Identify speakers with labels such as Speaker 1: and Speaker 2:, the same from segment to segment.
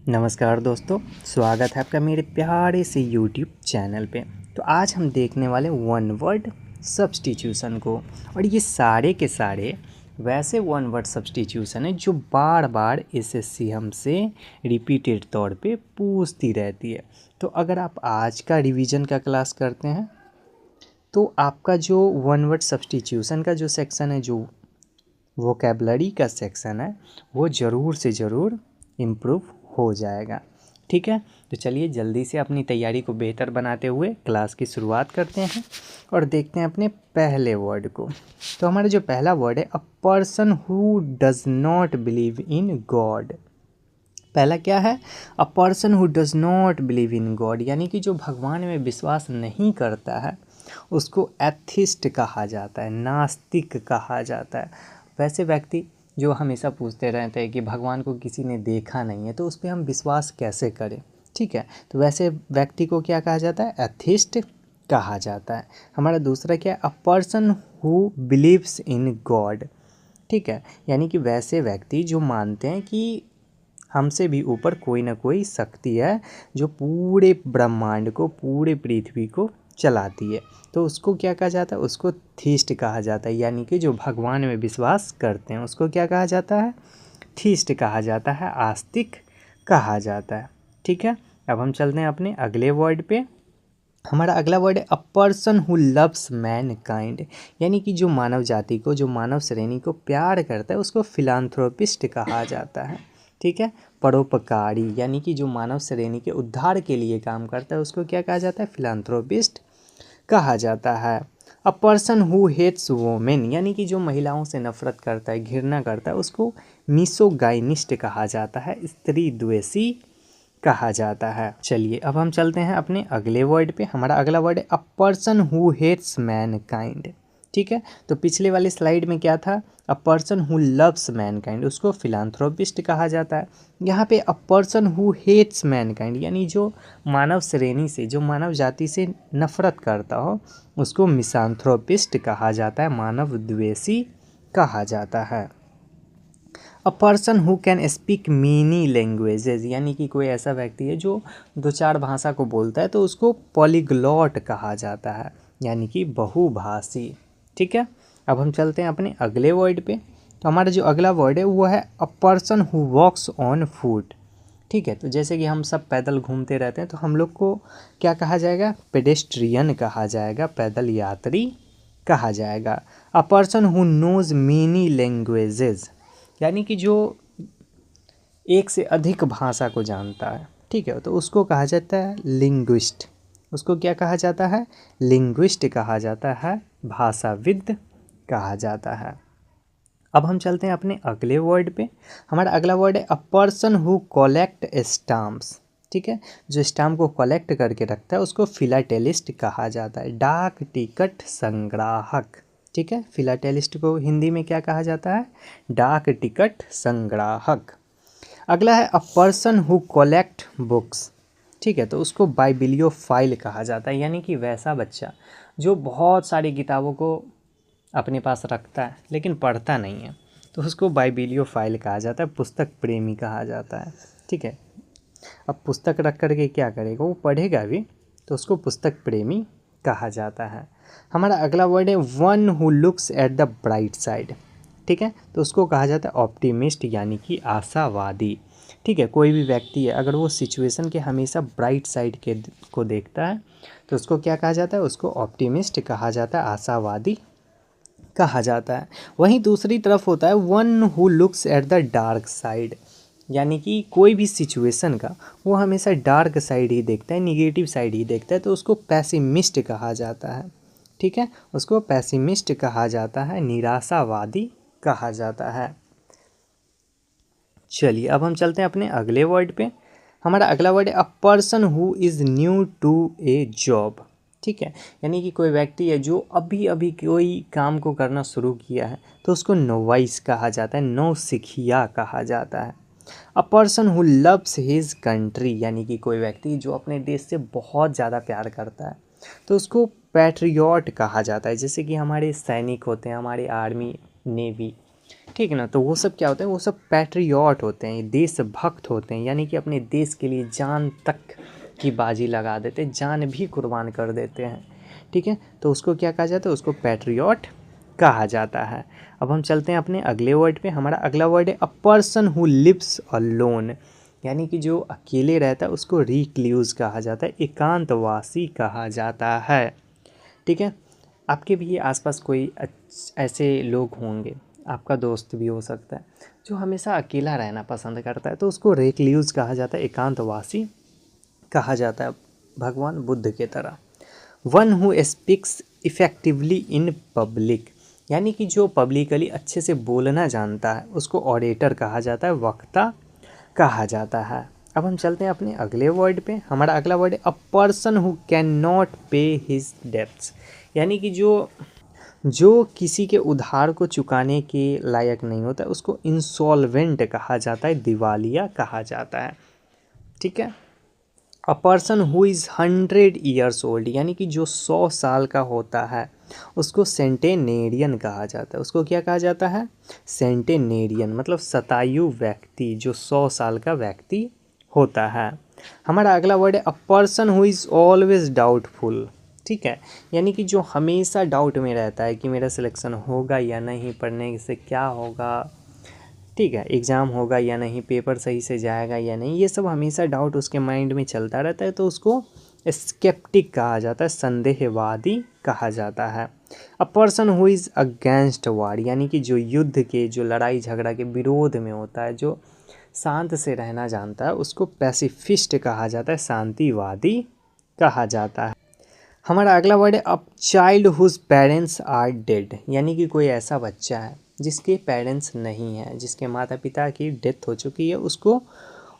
Speaker 1: नमस्कार दोस्तों, स्वागत है आपका मेरे प्यारे से यूट्यूब चैनल पे। तो आज हम देखने वाले वन वर्ड सब्स्टिट्यूशन को। और ये सारे के सारे वैसे वन वर्ड सब्स्टिट्यूशन है जो बार बार एसएससी हमसे रिपीटेड तौर पे पूछती रहती है। तो अगर आप आज का रिवीजन का क्लास करते हैं तो आपका जो वन वर्ड सब्स्टिट्यूशन का जो सेक्शन है, जो वोकैबलरी का सेक्शन है, वो ज़रूर से ज़रूर इम्प्रूव हो जाएगा। ठीक है, तो चलिए जल्दी से अपनी तैयारी को बेहतर बनाते हुए क्लास की शुरुआत करते हैं और देखते हैं अपने पहले वर्ड को। तो हमारा जो पहला वर्ड है, a person who does not believe in God. पहला क्या है? A person who does not believe in God, यानी कि जो भगवान में विश्वास नहीं करता है उसको एथिस्ट कहा जाता है, नास्तिक कहा जाता है। वैसे व्यक्ति जो हमेशा पूछते रहते हैं कि भगवान को किसी ने देखा नहीं है तो उस पर हम विश्वास कैसे करें। ठीक है, तो वैसे व्यक्ति को क्या कहा जाता है? एथिस्ट कहा जाता है। हमारा दूसरा क्या है? A person who believes in God. ठीक है, यानी कि वैसे व्यक्ति जो मानते हैं कि हमसे भी ऊपर कोई ना कोई शक्ति है जो पूरे ब्रह्मांड को, पूरे पृथ्वी को चलाती है, तो उसको क्या कहा जाता है? उसको थीस्ट कहा जाता है। यानी कि जो भगवान में विश्वास करते हैं उसको क्या कहा जाता है? थीस्ट कहा जाता है, आस्तिक कहा जाता है। ठीक है, अब हम चलते हैं अपने अगले वर्ड पे। हमारा अगला वर्ड है a person who loves mankind, यानी कि जो मानव जाति को, जो मानव श्रेणी को प्यार करता है उसको फिलान्थ्रोपिस्ट कहा जाता है। ठीक है, परोपकारी, यानी कि जो मानव श्रेणी के उद्धार के लिए काम करता है उसको क्या कहा जाता है? फिलान्थ्रोपिस्ट कहा जाता है। A person who hates women, यानी कि जो महिलाओं से नफरत करता है, घृणा करता है, उसको मिसोगाइनिस्ट कहा जाता है, स्त्री द्वेषी कहा जाता है। चलिए अब हम चलते हैं अपने अगले वर्ड पे। हमारा अगला वर्ड है a person who hates mankind. ठीक है, तो पिछले वाले स्लाइड में क्या था? A person who loves mankind, उसको फिलान्थ्रोपिस्ट कहा जाता है। यहाँ पे a person who hates mankind, यानी जो मानव श्रेणी से, जो मानव जाति से नफरत करता हो उसको मिसान्थ्रोपिस्ट कहा जाता है, मानव द्वेषी कहा जाता है। A person who can speak many languages, यानी कि कोई ऐसा व्यक्ति है जो 2-4 भाषा को बोलता है तो उसको पॉलीग्लॉट कहा जाता है, यानी कि बहुभाषी। ठीक है, अब हम चलते हैं अपने अगले वर्ड पे। तो हमारा जो अगला वर्ड है वो है a person who walks on foot. ठीक है, तो जैसे कि हम सब पैदल घूमते रहते हैं तो हम लोग को क्या कहा जाएगा? पेडेस्ट्रियन कहा जाएगा, पैदल यात्री कहा जाएगा। A person who knows many languages, यानी कि जो एक से अधिक भाषा को जानता है। ठीक है, तो उसको कहा जाता है लिंग्विस्ट। उसको क्या कहा जाता है? लिंग्विस्ट कहा जाता है, भाषाविद कहा जाता है। अब हम चलते हैं अपने अगले वर्ड पे। हमारा अगला वर्ड है a person who collect stamps. ठीक है, जो स्टाम्प को कलेक्ट करके रखता है उसको फिलाटेलिस्ट कहा जाता है, डाक टिकट संग्राहक। ठीक है, फिलाटेलिस्ट को हिंदी में क्या कहा जाता है? डाक टिकट संग्राहक। अगला है a person who collect books. ठीक है, तो उसको बाइबिलियोफाइल कहा जाता है, यानी कि वैसा बच्चा जो बहुत सारी किताबों को अपने पास रखता है लेकिन पढ़ता नहीं है, तो उसको बाइबिलियोफाइल कहा जाता है, पुस्तक प्रेमी कहा जाता है। ठीक है, अब पुस्तक रख कर के क्या करेगा? वो पढ़ेगा भी, तो उसको पुस्तक प्रेमी कहा जाता है। हमारा अगला वर्ड है one who looks at the bright side. ठीक है, तो उसको कहा जाता है ऑप्टिमिस्ट, यानी कि आशावादी। ठीक है, कोई भी व्यक्ति है अगर वो सिचुएशन के हमेशा ब्राइट साइड के को देखता है तो उसको क्या कहा जाता है? उसको ऑप्टिमिस्ट कहा जाता है, आशावादी कहा जाता है। वहीं दूसरी तरफ होता है one who looks at the dark side, यानी कि कोई भी सिचुएशन का वो हमेशा डार्क साइड ही देखता है, निगेटिव साइड ही देखता है, तो उसको पैसिमिस्ट कहा जाता है। ठीक है, उसको पैसिमिस्ट कहा जाता है, निराशावादी कहा जाता है। चलिए अब हम चलते हैं अपने अगले वर्ड पे। हमारा अगला वर्ड है a person who is new to a job. ठीक है, यानी कि कोई व्यक्ति है जो अभी अभी कोई काम को करना शुरू किया है तो उसको नोवाइस कहा जाता है, नौसिखिया कहा जाता है। A person who loves his country, यानी कि कोई व्यक्ति जो अपने देश से बहुत ज़्यादा प्यार करता है तो उसको पैट्रियट कहा जाता है। जैसे कि हमारे सैनिक होते हैं, हमारे आर्मी नेवी, ठीक है ना। तो वो सब क्या होते हैं, वो सब पैट्रियट होते हैं, देशभक्त होते हैं, यानी कि अपने देश के लिए जान तक की बाजी लगा देते हैं, जान भी कुर्बान कर देते हैं। ठीक है, तो उसको क्या कहा जाता है, उसको पैट्रियट कहा जाता है। अब हम चलते हैं अपने अगले वर्ड पे। हमारा अगला वर्ड है a person who lives alone, यानी कि जो अकेले रहता है उसको रिक्लूज कहा जाता है, एकांतवासी कहा जाता है। ठीक है, आपके भी आसपास कोई ऐसे लोग होंगे, आपका दोस्त भी हो सकता है, जो हमेशा अकेला रहना पसंद करता है, तो उसको रेक्लूज कहा जाता है, एकांतवासी कहा जाता है, भगवान बुद्ध के तरह। One who speaks effectively in public, यानी कि जो पब्लिकली अच्छे से बोलना जानता है उसको ऑरेटर कहा जाता है, वक्ता कहा जाता है। अब हम चलते हैं अपने अगले वर्ड पे। हमारा अगला वर्ड है a person who can not पे हिज डेब्ट्स, यानी कि जो किसी के उधार को चुकाने के लायक नहीं होता उसको इंसॉल्वेंट कहा जाता है, दिवालिया कहा जाता है। ठीक है, a person who is 100 years old, यानी कि जो 100 साल का होता है उसको सेंटेनेरियन कहा जाता है। उसको क्या कहा जाता है, सेंटेनेरियन, मतलब शतायु व्यक्ति, जो 100 साल का व्यक्ति होता है। हमारा अगला वर्ड है a person who is always doubtful. ठीक है, यानी कि जो हमेशा डाउट में रहता है कि मेरा सिलेक्शन होगा या नहीं, पढ़ने से क्या होगा, ठीक है, एग्ज़ाम होगा या नहीं, पेपर सही से जाएगा या नहीं, ये सब हमेशा डाउट उसके माइंड में चलता रहता है, तो उसको स्केप्टिक कहा जाता है, संदेहवादी कहा जाता है। A person who is against war, यानी कि जो युद्ध के, जो लड़ाई झगड़ा के विरोध में होता है, जो शांत से रहना जानता है, उसको पैसिफिस्ट कहा जाता है, शांतिवादी कहा जाता है। हमारा अगला वर्ड है a child whose parents are dead, यानी कि कोई ऐसा बच्चा है जिसके पेरेंट्स नहीं हैं, जिसके माता पिता की डेथ हो चुकी है, उसको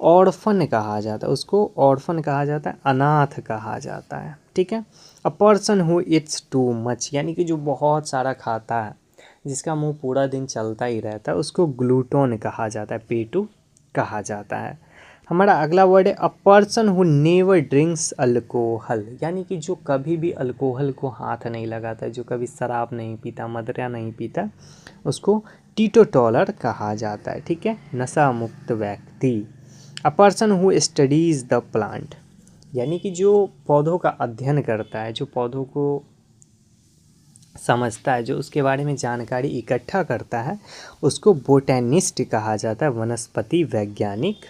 Speaker 1: ऑर्फन कहा जाता है, उसको ऑर्फन कहा जाता है, अनाथ कहा जाता है। ठीक है, a person who it's too much, यानी कि जो बहुत सारा खाता है, जिसका मुंह पूरा दिन चलता ही रहता है, उसको ग्लूटोन कहा जाता है, पेटू कहा जाता है। हमारा अगला वर्ड है a person who never drinks alcohol, यानी कि जो कभी भी अल्कोहल को हाथ नहीं लगाता, जो कभी शराब नहीं पीता, मदिरा नहीं पीता, उसको टीटोटॉलर कहा जाता है। ठीक है, नशा मुक्त व्यक्ति। अ person who studies the plant, यानी कि जो पौधों का अध्ययन करता है, जो पौधों को समझता है, जो उसके बारे में जानकारी इकट्ठा करता है, उसको बोटेनिस्ट कहा जाता है, वनस्पति वैज्ञानिक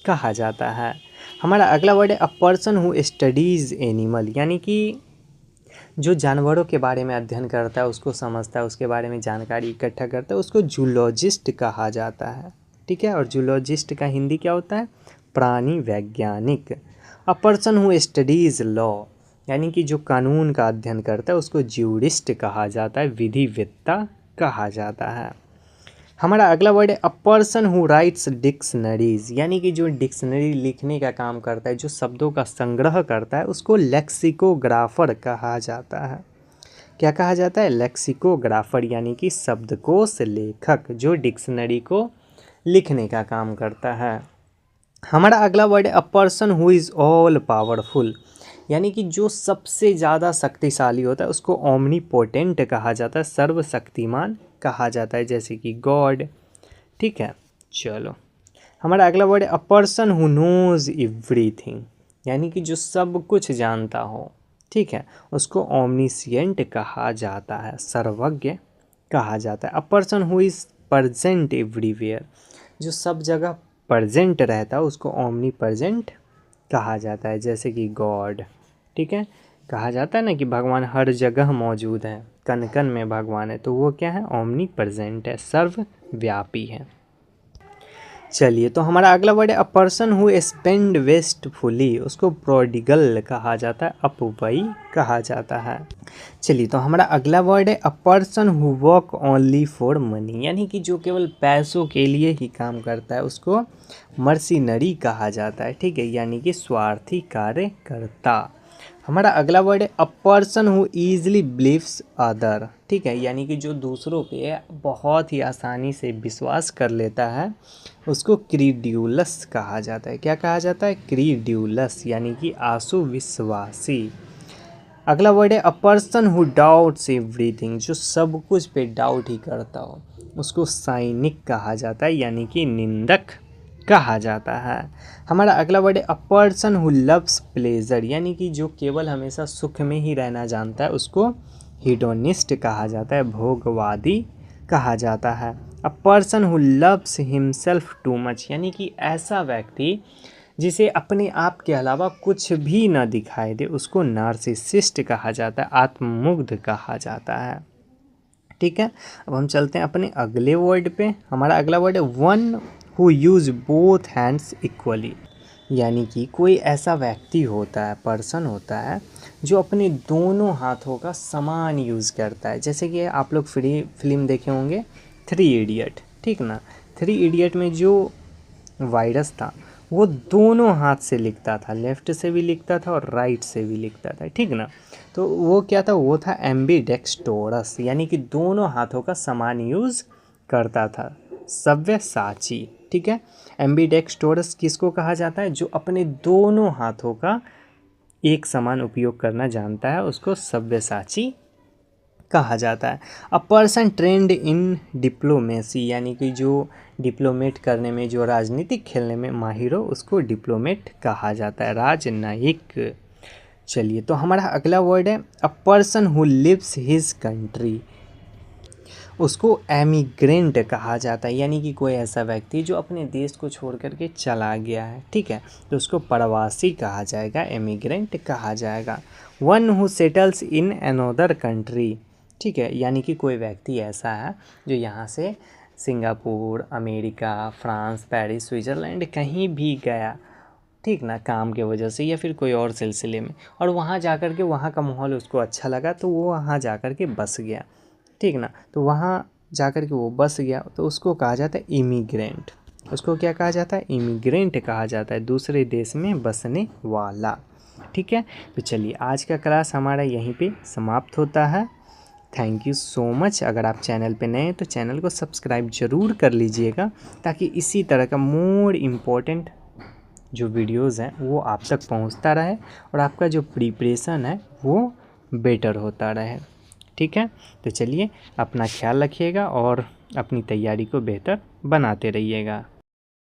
Speaker 1: कहा जाता है। हमारा अगला वर्ड है a person who studies animal, यानी कि जो जानवरों के बारे में अध्ययन करता है, उसको समझता है, उसके बारे में जानकारी इकट्ठा करता है, उसको जूलॉजिस्ट कहा जाता है। ठीक है, और जूलॉजिस्ट का हिंदी क्या होता है, प्राणी वैज्ञानिक। अ पर्सन हु स्टडीज़ लॉ, यानी कि जो कानून का अध्ययन करता है, उसको ज्यूरिस्ट कहा जाता है, विधिवेत्ता कहा जाता है। हमारा अगला वर्ड है a person who rights dictionaries, यानी कि जो डिक्शनरी लिखने का काम करता है, जो शब्दों का संग्रह करता है, उसको लेक्सिकोग्राफर कहा जाता है। क्या कहा जाता है, लेक्सिकोग्राफर, यानी कि शब्दकोश लेखक, जो डिक्शनरी को लिखने का काम करता है। हमारा अगला वर्ड है a person who is all powerful, यानी कि जो सबसे ज़्यादा शक्तिशाली होता है, उसको ओमनीपोटेंट कहा जाता है, सर्वशक्तिमान कहा जाता है, जैसे कि गॉड। ठीक है, चलो हमारा अगला वर्ड है a person who knows everything, यानी कि जो सब कुछ जानता हो। ठीक है, उसको ओमनिशिएंट कहा जाता है, सर्वज्ञ कहा जाता है। A person who is present everywhere, जो सब जगह प्रजेंट रहता है, उसको ओमनी प्रजेंट कहा जाता है, जैसे कि गॉड। ठीक है, कहा जाता है ना कि भगवान हर जगह मौजूद है, कण कण में भगवान है, तो वो क्या है, ओमनी प्रेजेंट है, सर्वव्यापी है। चलिए, तो हमारा अगला वर्ड है a person who spend wastefully, उसको प्रोडिगल कहा जाता है, अपव्ययी कहा जाता है। चलिए, तो हमारा अगला वर्ड है a person who work only for money, यानी कि जो केवल पैसों के लिए ही काम करता है, उसको मर्सिनरी कहा जाता है। ठीक है, यानी कि स्वार्थी कार्यकर्ता। हमारा अगला वर्ड है a person who easily believes other. ठीक है, यानी कि जो दूसरों पे बहुत ही आसानी से विश्वास कर लेता है, उसको क्रीड्यूलस कहा जाता है। क्या कहा जाता है, क्रीड्यूलस, यानी कि आशु विश्वासी। अगला वर्ड है a person who doubts everything, जो सब कुछ पे डाउट ही करता हो उसको साइनिक कहा जाता है, यानी कि निंदक कहा जाता है। हमारा अगला वर्ड है a person who loves pleasure, यानी कि जो केवल हमेशा सुख में ही रहना जानता है उसको हिडोनिस्ट कहा जाता है, भोगवादी कहा जाता है। A person who loves himself too much, यानी कि ऐसा व्यक्ति जिसे अपने आप के अलावा कुछ भी न दिखाई दे उसको नार्सिसिस्ट कहा जाता है, आत्ममुग्ध कहा जाता है। ठीक है, अब हम चलते हैं अपने अगले वर्ड पे। हमारा अगला वर्ड है one who use both hands equally, यानी कि कोई ऐसा व्यक्ति होता है, पर्सन होता है जो अपने दोनों हाथों का समान यूज़ करता है। जैसे कि आप लोग फिल्म देखे होंगे थ्री इडियट, ठीक ना। थ्री इडियट में जो वायरस था वो दोनों हाथ से लिखता था, लेफ़्ट से भी लिखता था और राइट से भी लिखता था, ठीक ना। तो वो क्या था, वो था एम्बीडेक्स्टोरस, यानी कि दोनों हाथों का समान यूज़ करता था, सव्यसाची। ठीक है, एम्बीडेक्स्टोरस किसको कहा जाता है, जो अपने दोनों हाथों का एक समान उपयोग करना जानता है उसको सव्यसाची कहा जाता है। A person trend in diplomacy, यानी कि जो डिप्लोमेट करने में, जो राजनीतिक खेलने में माहिर हो उसको डिप्लोमेट कहा जाता है, राजनयिक। चलिए, तो हमारा अगला वर्ड है a person who lives his country, उसको एमिग्रेंट कहा जाता है, यानी कि कोई ऐसा व्यक्ति जो अपने देश को छोड़ करके चला गया है, ठीक है, तो उसको प्रवासी कहा जाएगा, एमिग्रेंट कहा जाएगा। One who settles in another country, ठीक है, यानी कि कोई व्यक्ति ऐसा है जो यहाँ से Singapore, America, France, Paris, Switzerland कहीं भी गया, ठीक ना, काम के वजह से या फिर कोई और सिलसिले में, और वहाँ जा कर के वहाँ का माहौल उसको अच्छा लगा तो वो वहाँ जा कर के बस गया, ठीक ना। तो वहाँ जा कर के वो बस गया तो उसको कहा जाता है इमिग्रेंट। उसको क्या कहा जाता है, इमिग्रेंट कहा जाता है, दूसरे देश में बसने वाला। ठीक है, तो चलिए आज का क्लास हमारा यहीं पे समाप्त होता है। Thank you so much. अगर आप चैनल पे नए हैं तो चैनल को सब्सक्राइब ज़रूर कर लीजिएगा, ताकि इसी तरह का मोर इम्पोर्टेंट जो वीडियोज़ हैं वो आप तक पहुंचता रहे और आपका जो प्रिपरेशन है वो बेटर होता रहे। ठीक है, तो चलिए अपना ख्याल रखिएगा और अपनी तैयारी को बेहतर बनाते रहिएगा।